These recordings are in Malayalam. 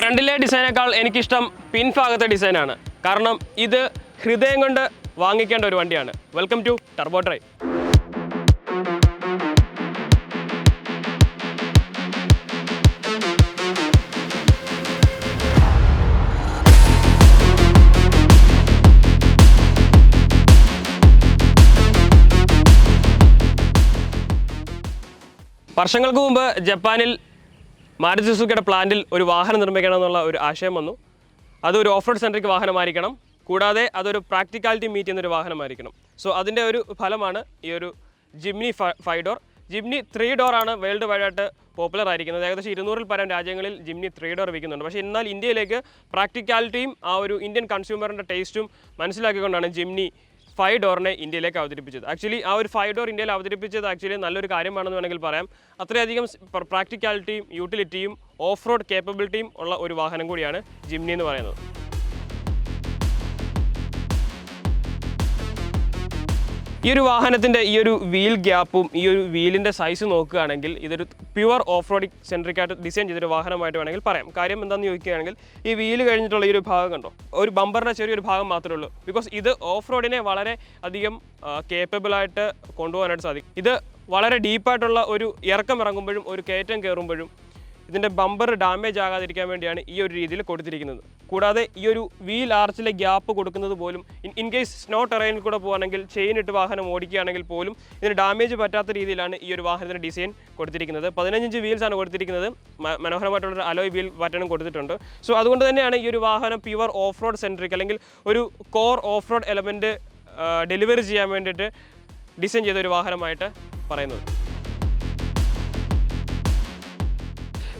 ഫ്രണ്ടിലെ ഡിസൈനേക്കാൾ എനിക്കിഷ്ടം പിൻഭാഗത്തെ ഡിസൈനാണ്. കാരണം ഇത് ഹൃദയം കൊണ്ട് വാങ്ങിക്കേണ്ട ഒരു വണ്ടിയാണ്. Welcome to turbo drive. വർഷങ്ങൾക്ക് മുമ്പ് ജപ്പാനിൽ മാരുതി സുസുക്കിയുടെ പ്ലാന്റിൽ ഒരു വാഹനം നിർമ്മിക്കണം എന്നുള്ള ഒരു ആശയം വന്നു. അതൊരു ഓഫ് റോഡ് സെൻട്രിക് വാഹനമായിരിക്കണം, കൂടാതെ അതൊരു പ്രാക്ടിക്കാലിറ്റി മീറ്റ് ചെയ്യുന്നൊരു വാഹനമായിരിക്കണം. സോ അതിൻ്റെ ഒരു ഫലമാണ് ഈ ഒരു ജിംനി 5 ഡോർ. ജിംനി 3 ഡോറാണ് വേൾഡ് വൈഡായിട്ട് പോപ്പുലർ ആയിരിക്കുന്നത്. ഏകദേശം 200-ൽ പരം രാജ്യങ്ങളിൽ ജിംനി 3 ഡോർ വിൽക്കുന്നുണ്ട്. പക്ഷേ എന്നാൽ ഇന്ത്യയിലേക്ക് പ്രാക്ടിക്കാലിറ്റിയും ആ ഒരു ഇന്ത്യൻ കൺസ്യൂമറിൻ്റെ ടേസ്റ്റും മനസ്സിലാക്കിക്കൊണ്ടാണ് ജിംനി 5 ഡോറിനെ ഇന്ത്യയിലേക്ക് അവതരിപ്പിച്ചത്. ആക്ച്വലി ആ ഒരു 5 ഡോർ ഇന്ത്യയിൽ അവതരിപ്പിച്ചത് ആക്ച്വലി നല്ലൊരു കാര്യമാണെന്ന് വേണമെങ്കിൽ പറയാം. അത്രയധികം പ്രാക്ടിക്കാലിറ്റിയും യൂട്ടിലിറ്റിയും ഓഫ് റോഡ് കേപ്പബിലിറ്റിയും ഉള്ള ഒരു വാഹനം കൂടിയാണ് ജിംനി എന്ന് പറയുന്നത്. ഈ ഒരു വാഹനത്തിൻ്റെ ഈ ഒരു വീൽ ഗ്യാപ്പും ഈ ഒരു വീലിൻ്റെ സൈസ് നോക്കുകയാണെങ്കിൽ ഇതൊരു പ്യുവർ ഓഫ് റോഡ് സെൻട്രിക്കായിട്ട് ഡിസൈൻ ചെയ്തൊരു വാഹനമായിട്ട് വേണമെങ്കിൽ പറയാം. കാര്യം എന്താണെന്ന് ചോദിക്കുകയാണെങ്കിൽ ഈ വീല് കഴിഞ്ഞിട്ടുള്ള ഈ ഒരു ഭാഗം കണ്ടോ, ഒരു ബമ്പറിൻ്റെ ചെറിയൊരു ഭാഗം മാത്രമേ ഉള്ളൂ. ബിക്കോസ് ഇത് ഓഫ് റോഡിനെ വളരെ അധികം കേപ്പബിളായിട്ട് കൊണ്ടുപോകാനായിട്ട് സാധിക്കും. ഇത് വളരെ ഡീപ്പായിട്ടുള്ള ഒരു ഇറക്കം ഇറങ്ങുമ്പോഴും ഒരു കയറ്റം കയറുമ്പോഴും ഇതിൻ്റെ ബമ്പർ ഡാമേജ് ആകാതിരിക്കാൻ വേണ്ടിയാണ് ഈ ഒരു രീതിയിൽ കൊടുത്തിരിക്കുന്നത്. കൂടാതെ ഈ ഒരു വീൽ ആർച്ചിലെ ഗ്യാപ്പ് കൊടുക്കുന്നത് പോലും ഇൻ കേസ് സ്നോ ടെറൈനിൽ കൂടെ പോകുകയാണെങ്കിൽ ചെയിൻ ഇട്ട് വാഹനം ഓടിക്കുകയാണെങ്കിൽ പോലും ഇതിന് ഡാമേജ് പറ്റാത്ത രീതിയിലാണ് ഈ ഒരു വാഹനത്തിൻ്റെ ഡിസൈൻ കൊടുത്തിരിക്കുന്നത്. 15 ഇഞ്ച് വീൽസാണ് കൊടുത്തിരിക്കുന്നത്. മനോഹരമായിട്ടുള്ളൊരു അലോയ് വീൽ പാറ്റേണും കൊടുത്തിട്ടുണ്ട്. സോ അതുകൊണ്ട് തന്നെയാണ് ഈ ഒരു വാഹനം പ്യുവർ ഓഫ് റോഡ് സെൻട്രിക് അല്ലെങ്കിൽ ഒരു core off road element delivery ചെയ്യാൻ വേണ്ടിയിട്ട് ഡിസൈൻ ചെയ്ത ഒരു വാഹനമായിട്ട് പറയുന്നത്.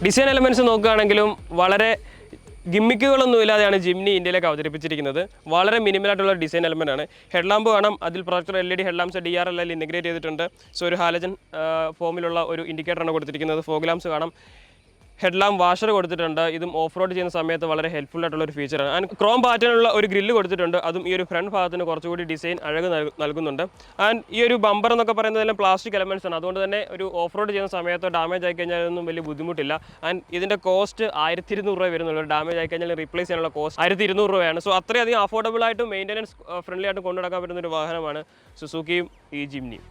ഡിസൈൻ എലമെൻറ്റ്സ് നോക്കുകയാണെങ്കിലും വളരെ ഗിമ്മിക്കുകളൊന്നും ഇല്ലാതെയാണ് ജിംനി ഇന്ത്യയിലേക്ക് അവതരിപ്പിച്ചിരിക്കുന്നത്. വളരെ മിനിമലായിട്ടുള്ള ഡിസൈൻ എലമെൻ്റ് ആണ്. ഹെഡ്ലാമ്പ് കാണാം, അതിൽ projector LED headlamps DRLL integrate ചെയ്തിട്ടുണ്ട്. സോ ഒരു ഹാലജൻ ഫോമിലുള്ള ഒരു ഇൻഡിക്കേറ്ററാണ് കൊടുത്തിരിക്കുന്നത്. ഫോഗ് ലാംപ്സ് കാണാം, ഹെഡ്ലാമ്പ് വാഷർ കൊടുത്തിട്ടുണ്ട്. ഇതും ഓഫ് റോഡ് ചെയ്യുന്ന സമയത്ത് വളരെ ഹെൽപ്ഫുൾ ആയിട്ടുള്ള ഒരു ഫീച്ചറാണ്. ആൻഡ് ക്രോം പാറ്റേണുള്ള ഒരു ഗ്രില്ല് കൊടുത്തിട്ടുണ്ട്. അതും ഈ ഒരു ഫ്രണ്ട് ഭാഗത്തിന് കുറച്ചുകൂടി ഡിസൈൻ അഴക് നൽകുന്നുണ്ട്. ആൻഡ് ഈ ഒരു ബമ്പർ എന്നൊക്കെ പറയുന്നതെല്ലാം പ്ലാസ്റ്റിക് എലമെൻറ്റ്സ് ആണ്. അതുകൊണ്ട് തന്നെ ഒരു ഓഫ് റോഡ് ചെയ്യുന്ന സമയത്ത് ഡാമേജ് ആയി കഴിഞ്ഞാൽ ഒന്നും വലിയ ബുദ്ധിമുട്ടില്ല. ആൻഡ് ഇതിൻ്റെ കോസ്റ്റ് 1200 രൂപ വരുന്നുള്ളൂ. ഒരു ഡാമേജ് ആയി കഴിഞ്ഞാൽ റീപ്ലേസ് ചെയ്യാനുള്ള കോസ്റ്റ് 1200 രൂപയാണ്. സോ അത്രയധികം അഫോർഡബിൾ ആയിട്ടും മെയിൻ്റനൻസ് ഫ്രണ്ട്ലി ആയിട്ടും കൊണ്ടുനടക്കാൻ പറ്റുന്ന ഒരു വാഹനമാണ് സുസുക്കിയും ഈ ജിംനിയും.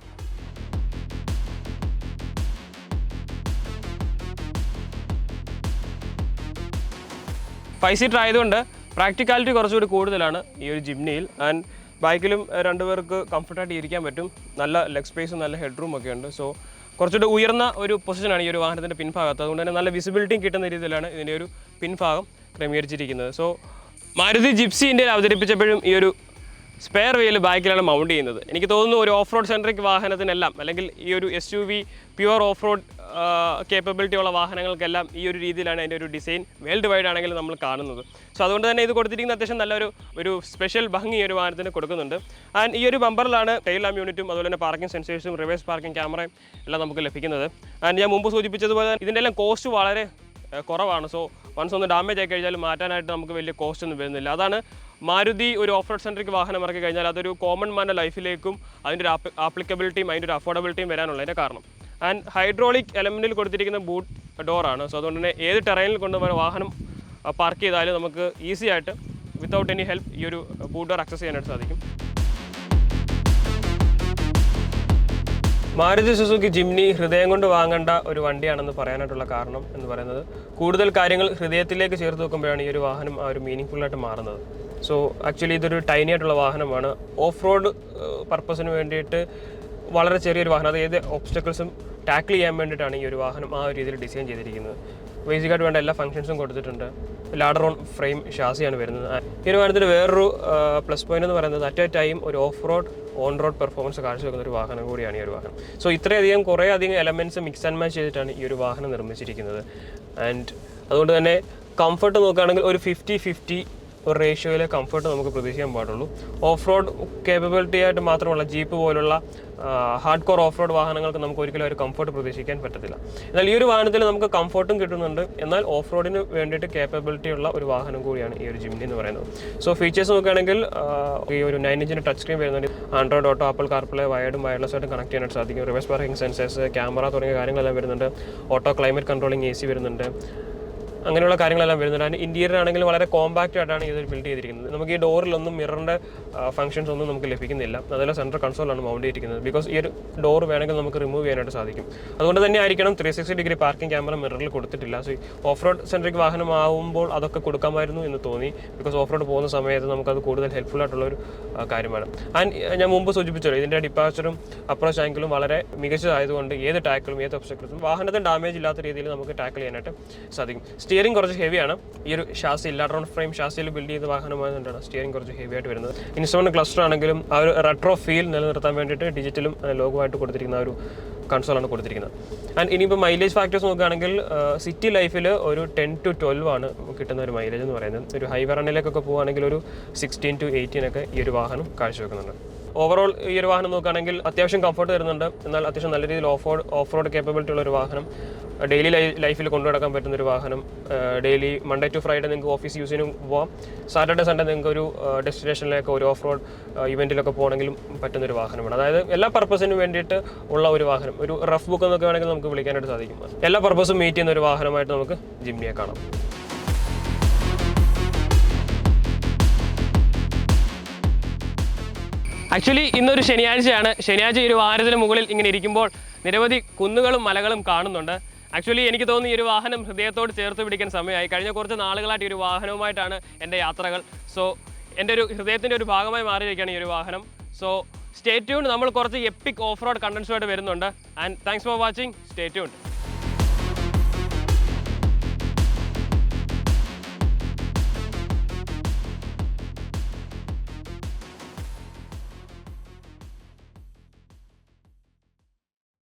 5 സീറ്റർ ആയതുകൊണ്ട് പ്രാക്ടിക്കാലിറ്റി കുറച്ചുകൂടി കൂടുതലാണ് ഈ ഒരു ജിംനിയിൽ. ആൻഡ് ബൈക്കിലും 2 പേർക്ക് കംഫർട്ടായിട്ട് ഇരിക്കാൻ പറ്റും. നല്ല ലെഗ് സ്പേസും നല്ല ഹെഡ് റൂം ഒക്കെ ഉണ്ട്. സോ കുറച്ചുകൂടി ഉയർന്ന ഒരു പൊസിഷനാണ് ഈ ഒരു വാഹനത്തിൻ്റെ പിൻഭാഗത്ത്. അതുകൊണ്ട് തന്നെ നല്ല വിസിബിലിറ്റിയും കിട്ടുന്ന രീതിയിലാണ് ഇതിൻ്റെ ഒരു പിൻഭാഗം ക്രമീകരിച്ചിരിക്കുന്നത്. സോ മാരുതി ജിപ്സി ഇന്ത്യയിൽ അവതരിപ്പിച്ചപ്പോഴും ഈ ഒരു സ്പെയർ വീൽ ബാക്കിലാണ് മൗണ്ട് ചെയ്യുന്നത്. എനിക്ക് തോന്നുന്നു ഒരു ഓഫ് റോഡ് സെൻട്രിക് വാഹനത്തിനെല്ലാം അല്ലെങ്കിൽ ഈ ഒരു SUV pure off road capability ഉള്ള വാഹനങ്ങൾക്കെല്ലാം ഈ ഒരു രീതിയിലാണ് അതിൻ്റെ ഒരു ഡിസൈൻ വേൾഡ് വൈഡ് ആണെങ്കിൽ നമ്മൾ കാണുന്നത്. സോ അതുകൊണ്ട് തന്നെ ഇത് കൊടുത്തിരിക്കുന്ന അത്യാവശ്യം നല്ലൊരു സ്പെഷ്യൽ ഭംഗി ഈ ഒരു വാഹനത്തിന് കൊടുക്കുന്നുണ്ട്. ആൻഡ് ഈ ഒരു ബമ്പറിലാണ് ടെയിൽ ലാമ്പ് യൂണിറ്റും അതുപോലെ തന്നെ പാർക്കിംഗ് സെൻസേഴ്സും റിവേഴ്സ് പാർക്കിംഗ് ക്യാമറയും എല്ലാം നമുക്ക് ലഭിക്കുന്നത്. ആൻഡ് ഞാൻ മുമ്പ് സൂചിപ്പിച്ചതുപോലെ ഇതിൻ്റെ എല്ലാം കോസ്റ്റ് വളരെ കുറവാണ്. സോ വൺസ് ഒന്ന് ഡാമേജ് ആയി കഴിഞ്ഞാൽ മാറ്റാനായിട്ട് നമുക്ക് വലിയ കോസ്റ്റ് ഒന്നും വരുന്നില്ല. അതാണ് മാരുതി ഒരു ഓഫ് റോഡ് സെൻട്രിക് വാഹനം ഇറക്കി കഴിഞ്ഞാൽ അതൊരു കോമൺ മാൻ്റെ ലൈഫിലേക്കും അതിൻ്റെ ഒരു ആപ്ലിക്കബിലിറ്റിയും അതിൻ്റെ ഒരു അഫോർഡബിലിറ്റിയും വരാനുള്ളതിൻ്റെ കാരണം. ആൻഡ് ഹൈഡ്രോളിക് എലമെൻറ്റിൽ കൊടുത്തിരിക്കുന്ന ബൂട്ട് ഡോറാണ്. സോ അതുകൊണ്ട് തന്നെ ഏത് ടെറൈനിൽ കൊണ്ടുപോയി വാഹനം പാർക്ക് ചെയ്താലും നമുക്ക് ഈസി ആയിട്ട് വിത്തൗട്ട് എനി ഹെൽപ്പ് ഈ ഒരു ബൂട്ട് ഡോർ ആക്സസ് ചെയ്യാനായിട്ട് സാധിക്കും. മാരുതി സുസുക്കി ജിംനി ഹൃദയം കൊണ്ട് വാങ്ങേണ്ട ഒരു വണ്ടിയാണെന്ന് പറയാനായിട്ടുള്ള കാരണം എന്ന് പറയുന്നത് കൂടുതൽ കാര്യങ്ങൾ ഹൃദയത്തിലേക്ക് ചേർത്ത് വെക്കുമ്പോഴാണ് ഈ ഒരു വാഹനം ആ ഒരു മീനിങ് മാറുന്നത്. സോ ആക്ച്വലി ഇതൊരു ടൈനി ആയിട്ടുള്ള വാഹനമാണ്. ഓഫ് റോഡ് പർപ്പസിന് വേണ്ടിയിട്ട് വളരെ ചെറിയൊരു വാഹനം, അത് ഏത് ഒബ്സ്റ്റക്കിൾസും ടാക്കിൾ ചെയ്യാൻ വേണ്ടിയിട്ടാണ് ഈ ഒരു വാഹനം ആ ഒരു രീതിയിൽ ഡിസൈൻ ചെയ്തിരിക്കുന്നത്. ബേസിക്കായിട്ട് വേണ്ട എല്ലാ ഫംഗ്ഷൻസും കൊടുത്തിട്ടുണ്ട്. ലാഡർ ഓൺ ഫ്രെയിം ഷാസിയാണ് വരുന്നത്. ഈ ഒരു വാഹനത്തിൽ വേറൊരു പ്ലസ് പോയിന്റ് എന്ന് പറയുന്നത് അറ്റ് എ ടൈം ഒരു off road on road performance കാഴ്ചവെക്കുന്ന ഒരു വാഹനം കൂടിയാണ് ഈ ഒരു വാഹനം. സോ ഇത്രയധികം കുറേയധികം എലമെൻറ്റ്സ് മിക്സ് ആൻഡ് മാച്ച് ചെയ്തിട്ടാണ് ഈ ഒരു വാഹനം നിർമ്മിച്ചിരിക്കുന്നത്. ആൻഡ് അതുകൊണ്ട് തന്നെ കംഫർട്ട് നോക്കുകയാണെങ്കിൽ ഒരു 50-50 ഒരു റേഷ്യോയിൽ കംഫർട്ട് നമുക്ക് പ്രതീക്ഷിക്കാൻ പാടുള്ളൂ. ഓഫ് റോഡ് കേപ്പബിലിറ്റി ആയിട്ട് മാത്രമല്ല ജീപ്പ് പോലുള്ള ഹാർഡ് കോർ ഓഫ് റോഡ് വാഹനങ്ങൾക്ക് നമുക്ക് ഒരിക്കലും ഒരു കംഫർട്ട് പ്രതീക്ഷിക്കാൻ പറ്റത്തില്ല. എന്നാൽ ഈ ഒരു വാഹനത്തിൽ നമുക്ക് കംഫർട്ടും കിട്ടുന്നുണ്ട്, എന്നാൽ ഓഫ് റോഡിന് വേണ്ടിയിട്ട് കേപ്പബിലിറ്റി ഉള്ള ഒരു വാഹനം കൂടിയാണ് ഈ ഒരു ജിംനി എന്ന് പറയുന്നത്. സോ ഫീച്ചേഴ്സ് നോക്കുകയാണെങ്കിൽ ഈ ഒരു 9 ഇഞ്ചിൻ്റെ ടച്ച് സ്ക്രീൻ വരുന്നുണ്ട്. ആൻഡ്രോയിഡ് ഓട്ടോ, ആപ്പിൾ കാർപ്ലേ, വയർഡും വയർലെസ് ആയിട്ടും കണക്ട് ചെയ്യാനായിട്ട് സാധിക്കും. റിവേഴ്സ് പാർക്കിംഗ് സെൻസേഴ്സ്, ക്യാമറ തുടങ്ങിയ കാര്യങ്ങളെല്ലാം വരുന്നുണ്ട്. ഓട്ടോ ക്ലൈമറ്റ് കൺട്രോളിംഗ് AC വരുന്നുണ്ട്. അങ്ങനെയുള്ള കാര്യങ്ങളെല്ലാം വരുന്നുണ്ട്. ആൻഡ് ഇൻറ്റീരിയർ ആണെങ്കിൽ വളരെ കോമ്പാക്റ്റ് ആയിട്ടാണ് ഇത് ബിൽഡ് ചെയ്തിരിക്കുന്നത്. നമുക്ക് ഈ ഡോറിലൊന്നും മിററിൻ്റെ ഫംഗ്ഷൻസ് ഒന്നും നമുക്ക് ലഭിക്കുന്നില്ല. അതല്ല സെൻട്രൽ കൺസോളാണ് മൗണ്ട് ചെയ്തിരിക്കുന്നത്. ബിക്കോസ് ഈ ഒരു ഡോർ വേണമെങ്കിൽ നമുക്ക് റിമൂവ് ചെയ്യാനായിട്ട് സാധിക്കും. അതുകൊണ്ട് തന്നെ ആയിരിക്കണം 360 ഡിഗ്രി പാർക്കിംഗ് ക്യാമറ മിററിൽ കൊടുത്തിട്ടില്ല. സോ ഓഫ് റോഡ് സെൻട്രിക് വാഹനമാവുമ്പോൾ അതൊക്കെ കൊടുക്കാമായിരുന്നു എന്ന് തോന്നി. ബിക്കോസ് ഓഫ് റോഡ് പോകുന്ന സമയത്ത് നമുക്കത് കൂടുതൽ ഹെൽപ്ഫുൾ ആയിട്ടുള്ളൊരു കാര്യമാണ്. ആൻഡ് ഞാൻ മുമ്പ് സൂചിപ്പിച്ചല്ലോ, ഇതിൻ്റെ ഡിപ്പാച്ചറും അപ്രോച്ച് ആംഗിളും വളരെ മികച്ചതായതുകൊണ്ട് ഏത് ടാക്കിളും ഏത് ഒബ്സ്റ്റക്കിൾസും വാഹനത്തിന് ഡാമേജ് ഇല്ലാത്ത രീതിയിൽ നമുക്ക് ടാക്കിൾ ചെയ്യാനായിട്ട് സാധിക്കും. സ്റ്റിയറിംഗ് കുറച്ച് ഹെവിയാണ്. ഈ ഒരു ഷാസി ലാറ്ററൽ ഫ്രെയിം ഷാസിയിൽ ബിൽഡ് ചെയ്ത വാഹനമായതുകൊണ്ടാണ് സ്റ്റിയറിംഗ് കുറച്ച് ഹെവി ആയിട്ട് വരുന്നത്. ഇൻസ്ട്രുമെന്റ് ക്ലസ്റ്റർ ആണെങ്കിലും ആ ഒരു റെട്രോ ഫീൽ നിലനിർത്താൻ വേണ്ടിയിട്ട് ഡിജിറ്റലും ലോഗോമായിട്ട് കൊടുത്തിരിക്കുന്ന ആ ഒരു കൺസോളാണ് കൊടുത്തിരിക്കുന്നത്. ആൻഡ് ഇനിയിപ്പോൾ മൈലേജ് ഫാക്ടേഴ്സ് നോക്കുകയാണെങ്കിൽ സിറ്റി ലൈഫിൽ ഒരു 10 to 12 ആണ് കിട്ടുന്ന ഒരു മൈലേജ് എന്ന് പറയുന്നത്. ഒരു ഹൈവേ റണ്ണിലേക്കൊക്കെ പോകുകയാണെങ്കിൽ ഒരു 16 to 18 ഒക്കെ ഈ ഒരു വാഹനം കാഴ്ചവെക്കുന്നുണ്ട്. ഓവറോൾ ഈ ഒരു വാഹനം നോക്കുകയാണെങ്കിൽ അത്യാവശ്യം കംഫർട്ട് തരുന്നുണ്ട്. എന്നാൽ അത്യാവശ്യം നല്ല രീതിയിൽ ഓഫ് റോഡ് കേപ്പബിലിറ്റി ഉള്ള ഒരു വാഹനം, ഡെയിലി ലൈഫിൽ കൊണ്ടുനടക്കാൻ പറ്റുന്ന ഒരു വാഹനം. ഡെയിലി മൺഡേ ടു ഫ്രൈഡേ നിങ്ങൾക്ക് ഓഫീസ് യൂസിനും പോവാം. സാറ്റർഡേ സൺഡേ നിങ്ങൾക്ക് ഒരു ഡെസ്റ്റിനേഷനിലേക്ക് ഒരു ഓഫ് റോഡ് ഇവൻറ്റിലൊക്കെ പോകണമെങ്കിലും പറ്റുന്നൊരു വാഹനമാണ്. അതായത് എല്ലാ പർപ്പസിനും വേണ്ടിയിട്ട് ഉള്ള ഒരു വാഹനം. ഒരു റഫ് ബുക്ക് എന്നൊക്കെ വേണമെങ്കിൽ നമുക്ക് വിളിക്കാനായിട്ട് സാധിക്കും. എല്ലാ പർപ്പസും മീറ്റ് ചെയ്യുന്ന ഒരു വാഹനമായിട്ട് നമുക്ക് ജിംനിയെ കാണാം. ആക്ച്വലി ഇന്നൊരു ശനിയാഴ്ചയാണ്. ശനിയാഴ്ച ഒരു വാഹനത്തിന് മുകളിൽ ഇങ്ങനെ ഇരിക്കുമ്പോൾ നിരവധി കുന്നുകളും മലകളും കാണുന്നുണ്ട്. ആക്ച്വലി എനിക്ക് തോന്നുന്നു ഈ ഒരു വാഹനം ഹൃദയത്തോട് ചേർത്ത് പിടിക്കാൻ സമയമായി. കഴിഞ്ഞ കുറച്ച് നാളുകളായിട്ട് ഈ ഒരു വാഹനവുമായിട്ടാണ് എൻ്റെ യാത്രകൾ. സോ എൻ്റെ ഒരു ഹൃദയത്തിൻ്റെ ഒരു ഭാഗമായി മാറിയിരിക്കുകയാണ് ഈ ഒരു വാഹനം. So stay tuned. നമ്മൾ കുറച്ച് എപ്പിക് ഓഫ് റോഡ് കണ്ടൻസുമായിട്ട് വരുന്നുണ്ട്. And thanks for watching. Stay tuned.